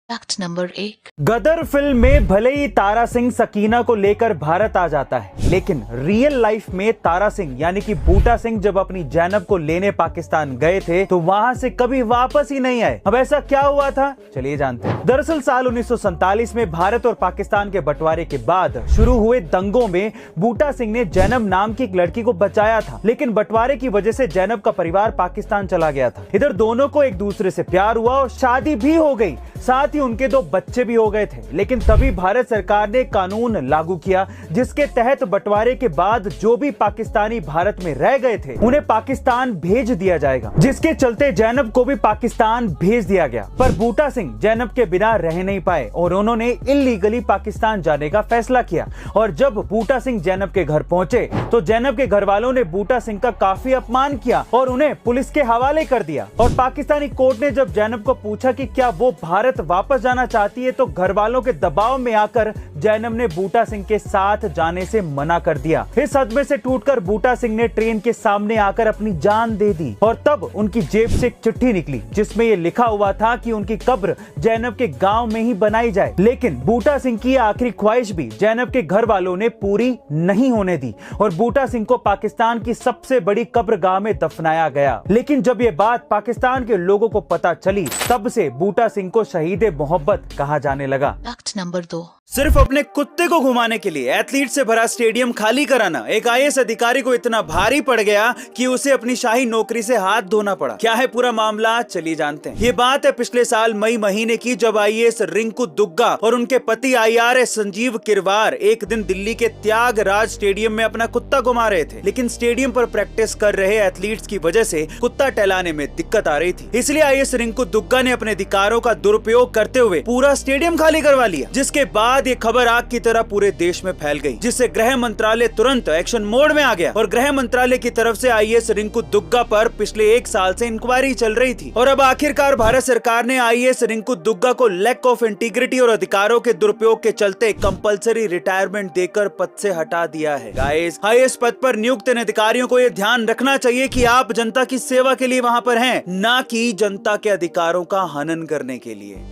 Fact number 1। गदर film में भले ही तारा सिंह सकीना को लेकर भारत आ जाता है, लेकिन रियल लाइफ में तारा सिंह यानी कि बूटा सिंह जब अपनी जैनब को लेने पाकिस्तान गए थे तो वहां से कभी वापस ही नहीं आए। अब ऐसा क्या हुआ था, चलिए जानते हैं। दरअसल साल 1947 में भारत और पाकिस्तान के बंटवारे के बाद शुरू हुए दंगों में बूटा सिंह ने जैनब नाम की एक लड़की को बचाया था, लेकिन बंटवारे की वजह से जैनब का परिवार पाकिस्तान चला गया था। इधर दोनों को एक दूसरे से प्यार हुआ और शादी भी हो गई, साथ ही उनके 2 बच्चे भी हो गए थे। लेकिन तभी भारत सरकार ने कानून लागू किया जिसके तहत बंटवारे के बाद जो भी पाकिस्तानी भारत में रह गए थे उन्हें पाकिस्तान भेज दिया जाएगा, जिसके चलते जैनब को भी पाकिस्तान भेज दिया गया। पर बूटा सिंह जैनब के बिना रह नहीं पाए और उन्होंने इल्लीगली पाकिस्तान जाने का फैसला किया। और जब बूटा सिंह जैनब के घर पहुंचे तो जैनब के घर वालों ने बूटा सिंह का काफी अपमान किया और उन्हें पुलिस के हवाले कर दिया। और पाकिस्तानी कोर्ट ने जब जैनब को पूछा कि क्या वो भारत वापस जाना चाहती है तो घर वालों के दबाव में आकर जैनब ने बूटा सिंह के साथ जाने से मना कर दिया। इस सदमे से टूटकर बूटा सिंह ने ट्रेन के सामने आकर अपनी जान दे दी और तब उनकी जेब से एक चिट्ठी निकली जिसमें ये लिखा हुआ था कि उनकी कब्र जैनब के गांव में ही बनाई जाए। लेकिन बूटा सिंह की आखिरी ख्वाहिश भी जैनब के घर वालों ने पूरी नहीं होने दी और बूटा सिंह को पाकिस्तान की सबसे बड़ी कब्रगाह में दफनाया गया। लेकिन जब ये बात पाकिस्तान के लोगों को पता चली तब से बूटा सिंह को शहीद मोहब्बत कहा जाने लगा। Fact number 2। सिर्फ अपने कुत्ते को घुमाने के लिए एथलीट से भरा स्टेडियम खाली कराना एक आईएएस अधिकारी को इतना भारी पड़ गया कि उसे अपनी शाही नौकरी से हाथ धोना पड़ा। क्या है पूरा मामला, चलिए जानते हैं। ये बात है पिछले साल मई महीने की, जब आईएएस रिंकू दुग्गा और उनके पति आईआरएस संजीव किरवार एक दिन दिल्ली के त्यागराज स्टेडियम में अपना कुत्ता घुमा रहे थे। लेकिन स्टेडियम पर प्रैक्टिस कर रहे एथलीट्स की वजह से कुत्ता टहलाने में दिक्कत आ रही थी, इसलिए आईएएस रिंकू दुग्गा ने अपने अधिकारों का दुरुपयोग करते हुए पूरा स्टेडियम खाली करवा लिया। जिसके बाद ये खबर आग की तरह पूरे देश में फैल गई, जिससे गृह मंत्रालय तुरंत एक्शन मोड में आ गया और गृह मंत्रालय की तरफ से आईएएस रिंकू दुग्गा पर पिछले 1 साल से इंक्वायरी चल रही थी। और अब आखिरकार भारत सरकार ने आईएएस रिंकू दुग्गा को लैक ऑफ इंटीग्रिटी और अधिकारों के दुरुपयोग के चलते कंपलसरी रिटायरमेंट देकर पद से हटा दिया है। गाइस, आईएएस पद पर नियुक्त इन अधिकारियों को यह ध्यान रखना चाहिए कि आप जनता की सेवा के लिए वहां पर हैं, ना कि जनता के अधिकारों का हनन करने के लिए।